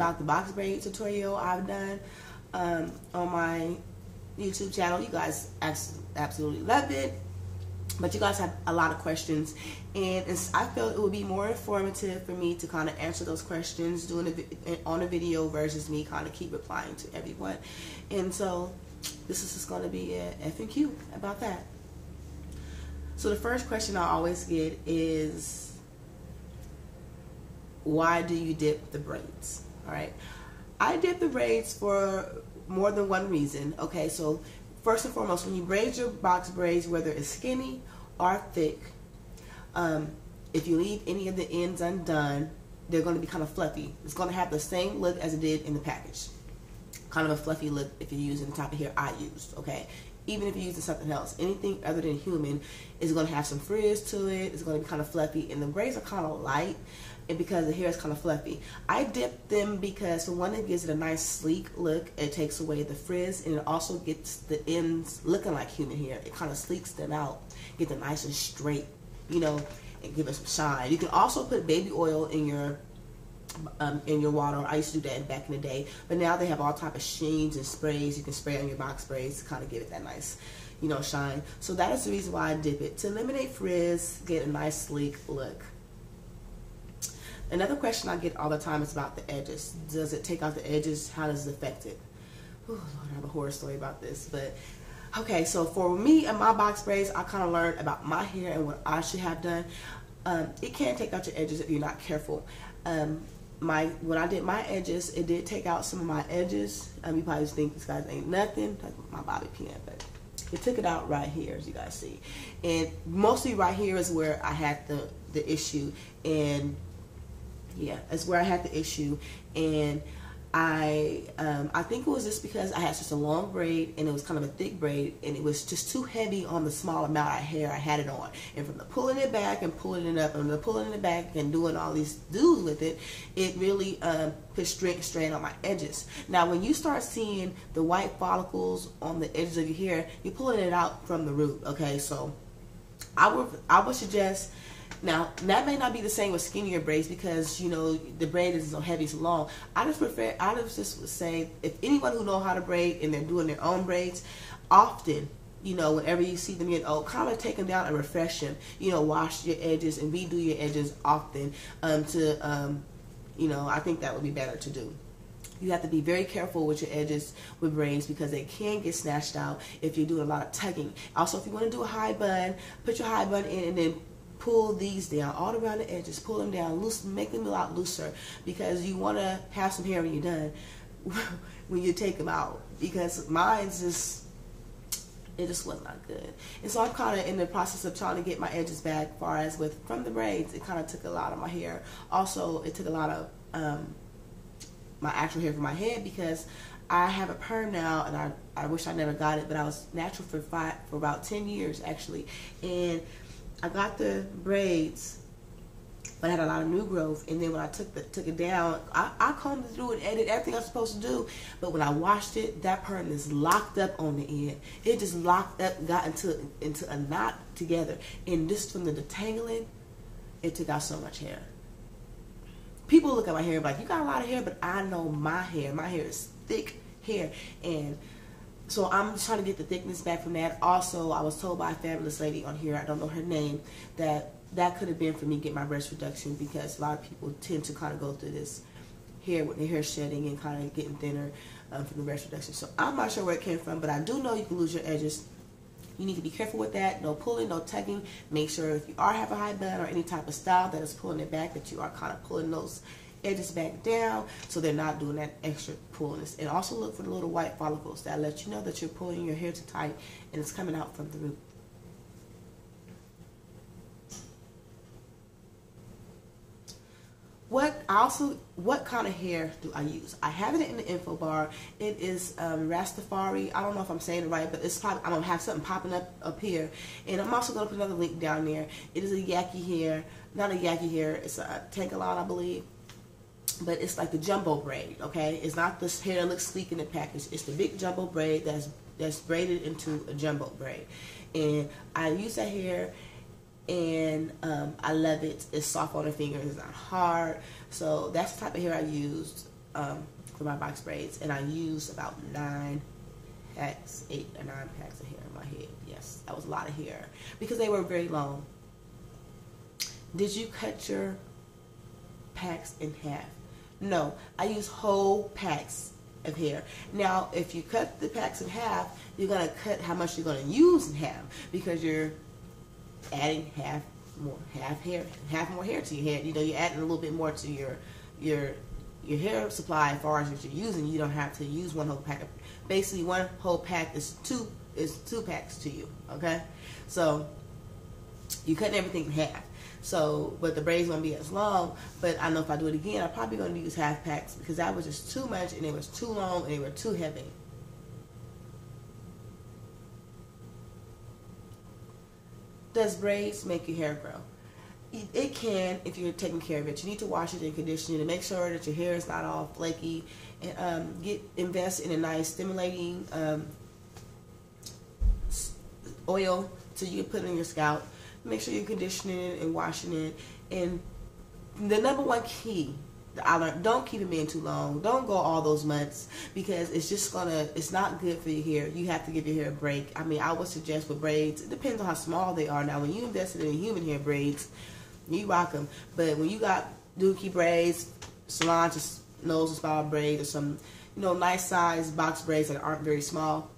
about the box braid tutorial I've done on my YouTube channel. You guys absolutely loved it, but you guys have a lot of questions, and I felt it would be more informative for me to kind of answer those questions doing it on a video versus me kind of keep replying to everyone. And so this is just going to be a FAQ about that. So the first question I always get is, why do you dip the braids? All right, I dip the braids for more than one reason. Okay, so first and foremost, when you braid your box braids, whether it's skinny or thick, if you leave any of the ends undone, they're going to be kind of fluffy. It's going to have the same look as it did in the package. Kind of a fluffy look if you're using the type of hair I used, okay? Even if you're using something else, anything other than human is going to have some frizz to it. It's going to be kind of fluffy, and the braids are kind of light, and because the hair is kind of fluffy. I dip them because, for one, it gives it a nice sleek look. It takes away the frizz, and it also gets the ends looking like human hair. It kind of sleeks them out, get them nice and straight, you know, and give it some shine. You can also put baby oil in your water. I used to do that back in the day, but now they have all type of sheens and sprays you can spray on your box braids to kind of give it that nice, you know, shine. So that is the reason why I dip it, to eliminate frizz, get a nice sleek look. Another question I get all the time is about the edges. Does it take out the edges? How does it affect it? Ooh, Lord, I have a horror story about this, but okay. So for me and my box braids, I kind of learned about my hair and what I should have done. It can take out your edges if you're not careful. When I did my edges, it did take out some of my edges. You probably think this guys ain't nothing, like my bobby pin, but it took it out right here, as you guys see. And mostly right here is where I had the issue, and yeah, that's where I had the issue. And I think it was just because I had such a long braid, and it was kind of a thick braid, and it was just too heavy on the small amount of hair I had it on. And from the pulling it back and pulling it up and the pulling it back and doing all these do's with it, it really put strain on my edges. Now, when you start seeing the white follicles on the edges of your hair, you're pulling it out from the root. Okay, so I would suggest. Now, that may not be the same with skinnier braids because, you know, the braid is so heavy, so long. I just would say, if anyone who knows how to braid and they're doing their own braids, often, you know, whenever you see them get old, kind of take them down and refresh them. You know, wash your edges and redo your edges often you know, I think that would be better to do. You have to be very careful with your edges with braids because they can get snatched out if you're doing a lot of tugging. Also, if you want to do a high bun, put your high bun in and then pull these down all around the edges, pull them down, loose, make them a lot looser, because you want to have some hair when you're done, when you take them out, because mine's just, it just was not good. And so I'm kind of in the process of trying to get my edges back, as far as from the braids, it kind of took a lot of my hair. Also, it took a lot of my actual hair from my head, because I have a perm now, and I wish I never got it, but I was natural for about 10 years actually, and I got the braids, but I had a lot of new growth. And then when I took it down, I combed through and edited everything I was supposed to do. But when I washed it, that perm is locked up on the end. It just locked up, got into a knot together. And just from the detangling, it took out so much hair. People look at my hair like, you got a lot of hair, but I know my hair. My hair is thick hair, and so I'm just trying to get the thickness back from that. Also, I was told by a fabulous lady on here, I don't know her name, that could have been for me getting my breast reduction, because a lot of people tend to kind of go through this hair with their hair shedding and kind of getting thinner from the breast reduction. So I'm not sure where it came from, but I do know you can lose your edges. You need to be careful with that. No pulling, no tugging. Make sure if you are having a high bun or any type of style that is pulling it back, that you are kind of pulling those edges back down so they're not doing that extra pulliness. And also look for the little white follicles that let you know that you're pulling your hair too tight and it's coming out from the root. What kind of hair do I use? I have it in the info bar. It is Rastafari. I don't know if I'm saying it right, but it's probably, I'm gonna have something popping up here, and I'm also gonna put another link down there. It is a yaki hair, not a yaki hair. It's a tankalon, I believe, but it's like the jumbo braid. Okay, it's not this hair that looks sleek in the package. It's the big jumbo braid that's braided into a jumbo braid, and I use that hair. And I love it. It's soft on the fingers, it's not hard. So that's the type of hair I used for my box braids, and I used about 9 packs, 8 or 9 packs of hair in my head. Yes, that was a lot of hair because they were very long. Did you cut your packs in half? No, I use whole packs of hair. Now, if you cut the packs in half, you're gonna cut how much you're gonna use in half because you're adding half more hair to your head. You know, you're adding a little bit more to your hair supply as far as what you're using. You don't have to use one whole pack. Basically, one whole pack is two packs to you. Okay, so you cutting everything in half. So, but the braids won't be as long. But I know if I do it again, I'm probably going to use half packs because that was just too much and it was too long and they were too heavy. Does braids make your hair grow? It can if you're taking care of it. You need to wash it and condition it and make sure that your hair is not all flaky. And invest in a nice stimulating oil so you can put it on your scalp. Make sure you're conditioning it and washing it. And the number one key that I learned, don't keep it in too long. Don't go all those months because it's not good for your hair. You have to give your hair a break. I mean, I would suggest with braids, it depends on how small they are. Now, when you invested in human hair braids, you rock them. But when you got dookie braids, Solange nose inspired braids, or some, nice size box braids that aren't very small,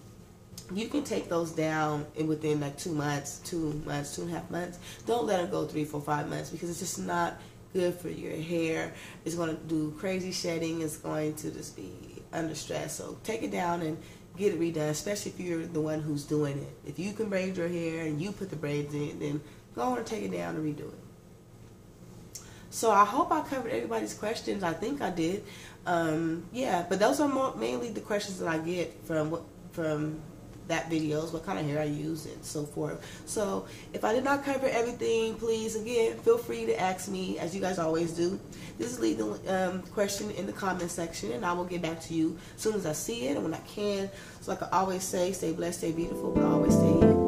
you can take those down within like 2 months, 2.5 months. Don't let it go 3, 4, 5 months because it's just not good for your hair. It's going to do crazy shedding. It's going to just be under stress. So take it down and get it redone, especially if you're the one who's doing it. If you can braid your hair and you put the braids in, then go on and take it down and redo it. So I hope I covered everybody's questions. I think I did. Yeah, but those are mainly the questions that I get from that videos, what kind of hair I use and so forth. So if I did not cover everything, please, again, feel free to ask me, as you guys always do. Just leave the question in the comment section and I will get back to you as soon as I see it and when I can. So like I always say, stay blessed, stay beautiful, but always stay here.